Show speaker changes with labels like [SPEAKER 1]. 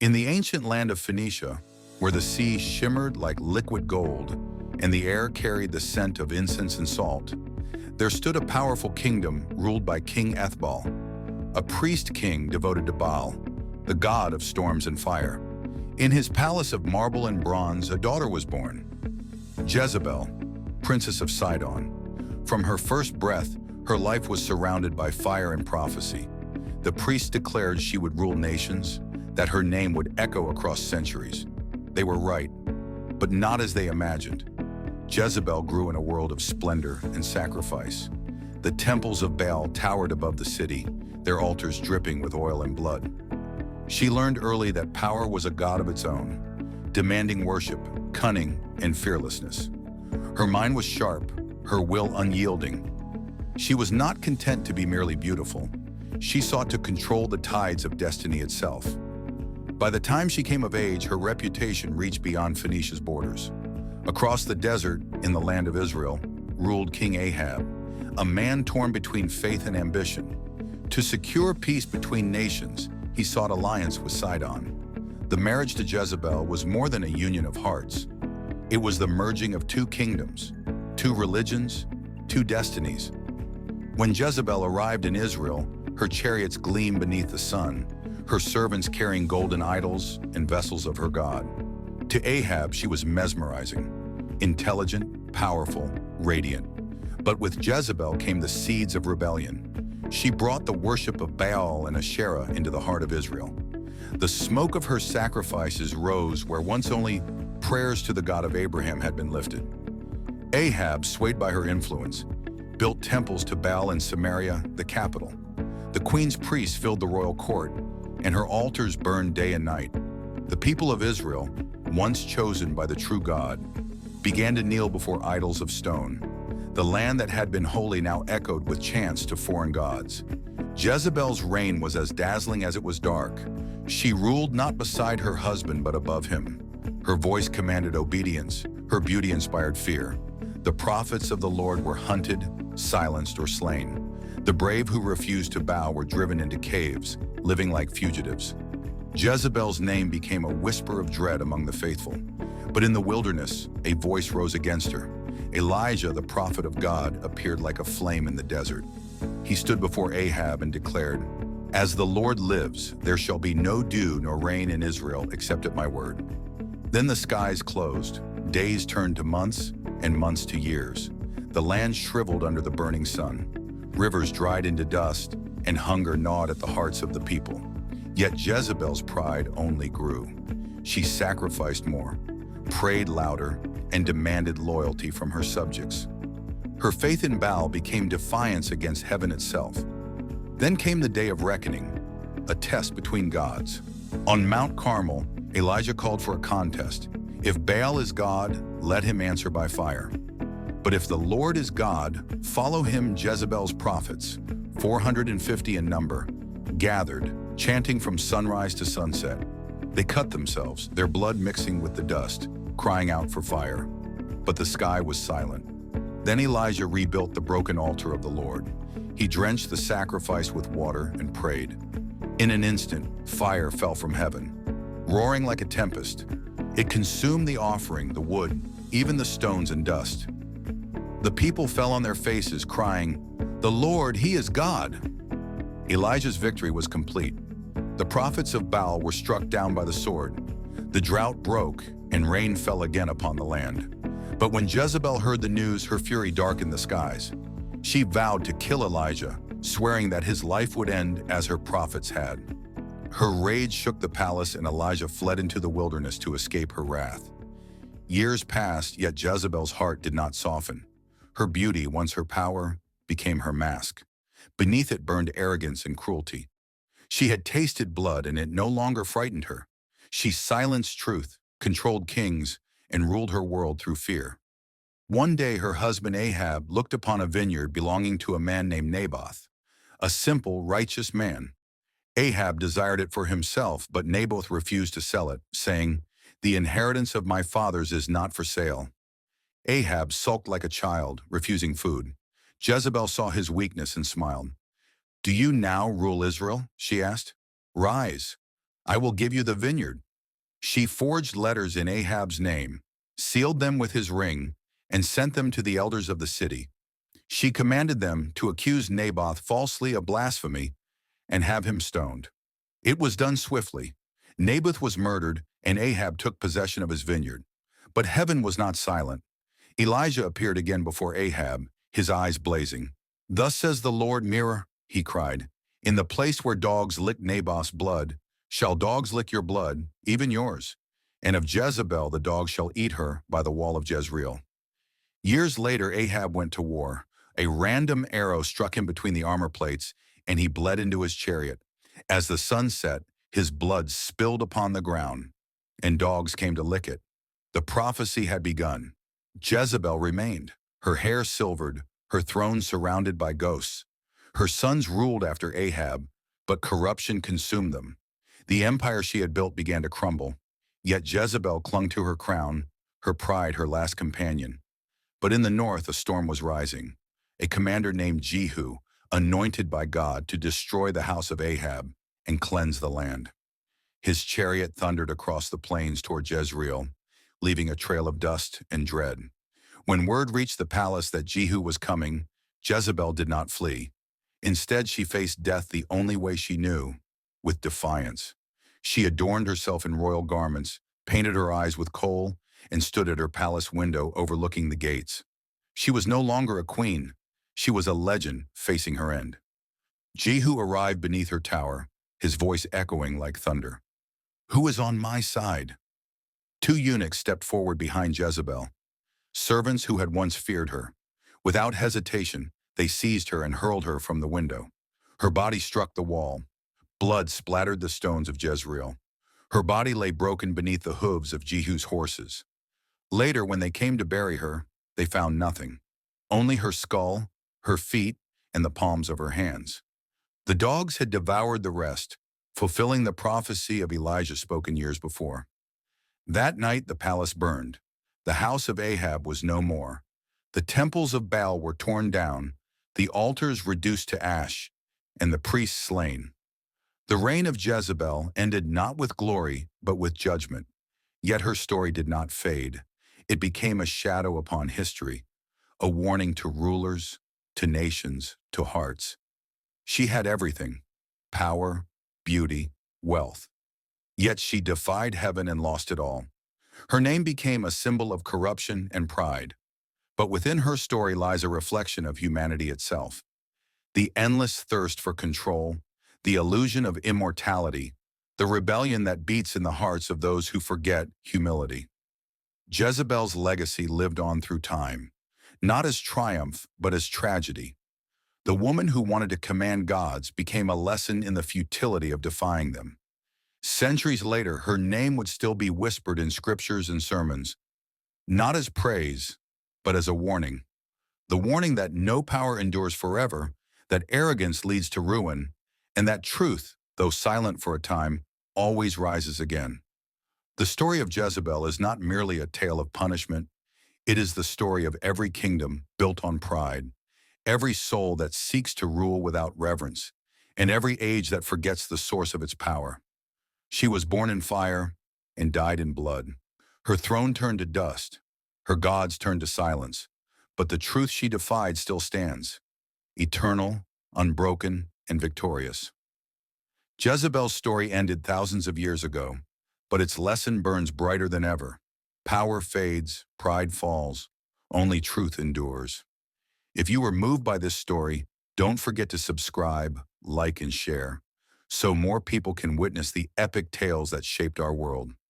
[SPEAKER 1] In the ancient land of Phoenicia, where the sea shimmered like liquid gold and the air carried the scent of incense and salt, there stood a powerful kingdom ruled by King Ethbal, a priest king devoted to Baal, the god of storms and fire. In his palace of marble and bronze, a daughter was born, Jezebel, princess of Sidon. From her first breath, her life was surrounded by fire and prophecy. The priests declared she would rule nations, that her name would echo across centuries. They were right, but not as they imagined. Jezebel grew in a world of splendor and sacrifice. The temples of Baal towered above the city, their altars dripping with oil and blood. She learned early that power was a god of its own, demanding worship, cunning, and fearlessness. Her mind was sharp, her will unyielding. She was not content to be merely beautiful. She sought to control the tides of destiny itself. By the time she came of age, her reputation reached beyond Phoenicia's borders. Across the desert, in the land of Israel, ruled King Ahab, a man torn between faith and ambition. To secure peace between nations, he sought alliance with Sidon. The marriage to Jezebel was more than a union of hearts. It was the merging of two kingdoms, two religions, two destinies. When Jezebel arrived in Israel, her chariots gleamed beneath the sun, her servants carrying golden idols and vessels of her god. To Ahab, she was mesmerizing, intelligent, powerful, radiant. But with Jezebel came the seeds of rebellion. She brought the worship of Baal and Asherah into the heart of Israel. The smoke of her sacrifices rose where once only prayers to the God of Abraham had been lifted. Ahab, swayed by her influence, built temples to Baal in Samaria, the capital. The queen's priests filled the royal court, and her altars burned day and night. The people of Israel, once chosen by the true God, began to kneel before idols of stone. The land that had been holy now echoed with chants to foreign gods. Jezebel's reign was as dazzling as it was dark. She ruled not beside her husband but above him. Her voice commanded obedience, her beauty inspired fear. The prophets of the Lord were hunted, silenced, or slain. The brave who refused to bow were driven into caves, living like fugitives. Jezebel's name became a whisper of dread among the faithful. But in the wilderness, a voice rose against her. Elijah, the prophet of God, appeared like a flame in the desert. He stood before Ahab and declared, "As the Lord lives, there shall be no dew nor rain in Israel except at my word." Then the skies closed, days turned to months, and months to years. The land shriveled under the burning sun. Rivers dried into dust, and hunger gnawed at the hearts of the people. Yet Jezebel's pride only grew. She sacrificed more, prayed louder, and demanded loyalty from her subjects. Her faith in Baal became defiance against heaven itself. Then came the day of reckoning, a test between gods. On Mount Carmel, Elijah called for a contest. If Baal is God, let him answer by fire. But if the Lord is God, follow him. Jezebel's prophets, 450 in number, gathered, chanting from sunrise to sunset. They cut themselves, their blood mixing with the dust, crying out for fire. But the sky was silent. Then Elijah rebuilt the broken altar of the Lord. He drenched the sacrifice with water and prayed. In an instant, fire fell from heaven, roaring like a tempest. It consumed the offering, the wood, even the stones and dust. The people fell on their faces, crying, "The Lord, He is God!" Elijah's victory was complete. The prophets of Baal were struck down by the sword. The drought broke, and rain fell again upon the land. But when Jezebel heard the news, her fury darkened the skies. She vowed to kill Elijah, swearing that his life would end as her prophets had. Her rage shook the palace, and Elijah fled into the wilderness to escape her wrath. Years passed, yet Jezebel's heart did not soften. Her beauty, once her power, became her mask. Beneath it burned arrogance and cruelty. She had tasted blood, and it no longer frightened her. She silenced truth, controlled kings, and ruled her world through fear. One day her husband Ahab looked upon a vineyard belonging to a man named Naboth, a simple, righteous man. Ahab desired it for himself, but Naboth refused to sell it, saying, "The inheritance of my fathers is not for sale." Ahab sulked like a child, refusing food. Jezebel saw his weakness and smiled. "Do you now rule Israel?" she asked. "Rise. I will give you the vineyard." She forged letters in Ahab's name, sealed them with his ring, and sent them to the elders of the city. She commanded them to accuse Naboth falsely of blasphemy and have him stoned. It was done swiftly. Naboth was murdered, and Ahab took possession of his vineyard. But heaven was not silent. Elijah appeared again before Ahab, his eyes blazing. "Thus says the Lord Mirror," he cried, "in the place where dogs licked Naboth's blood, shall dogs lick your blood, even yours. And of Jezebel the dogs shall eat her by the wall of Jezreel." Years later, Ahab went to war. A random arrow struck him between the armor plates, and he bled into his chariot. As the sun set, his blood spilled upon the ground, and dogs came to lick it. The prophecy had begun. Jezebel remained, her hair silvered, her throne surrounded by ghosts. Her sons ruled after Ahab, but corruption consumed them. The empire she had built began to crumble, yet Jezebel clung to her crown, her pride her last companion. But in the north a storm was rising. A commander named Jehu, anointed by God to destroy the house of Ahab and cleanse the land. His chariot thundered across the plains toward Jezreel, leaving a trail of dust and dread. When word reached the palace that Jehu was coming, Jezebel did not flee. Instead, she faced death the only way she knew, with defiance. She adorned herself in royal garments, painted her eyes with kohl, and stood at her palace window overlooking the gates. She was no longer a queen. She was a legend facing her end. Jehu arrived beneath her tower, his voice echoing like thunder. "Who is on my side?" Two eunuchs stepped forward behind Jezebel, servants who had once feared her. Without hesitation, they seized her and hurled her from the window. Her body struck the wall. Blood splattered the stones of Jezreel. Her body lay broken beneath the hooves of Jehu's horses. Later, when they came to bury her, they found nothing. Only her skull, her feet, and the palms of her hands. The dogs had devoured the rest, fulfilling the prophecy of Elijah spoken years before. That night the palace burned. The house of Ahab was no more. The temples of Baal were torn down, the altars reduced to ash, and the priests slain. The reign of Jezebel ended not with glory, but with judgment. Yet her story did not fade. It became a shadow upon history, a warning to rulers, to nations, to hearts. She had everything: power, beauty, wealth. Yet she defied heaven and lost it all. Her name became a symbol of corruption and pride. But within her story lies a reflection of humanity itself. The endless thirst for control, the illusion of immortality, the rebellion that beats in the hearts of those who forget humility. Jezebel's legacy lived on through time, not as triumph, but as tragedy. The woman who wanted to command gods became a lesson in the futility of defying them. Centuries later, her name would still be whispered in scriptures and sermons, not as praise, but as a warning. The warning that no power endures forever, that arrogance leads to ruin, and that truth, though silent for a time, always rises again. The story of Jezebel is not merely a tale of punishment. It is the story of every kingdom built on pride, every soul that seeks to rule without reverence, and every age that forgets the source of its power. She was born in fire and died in blood. Her throne turned to dust. Her gods turned to silence. But the truth she defied still stands, eternal, unbroken, and victorious. Jezebel's story ended thousands of years ago, but its lesson burns brighter than ever. Power fades, pride falls, only truth endures. If you were moved by this story, don't forget to subscribe, like, and share, so more people can witness the epic tales that shaped our world.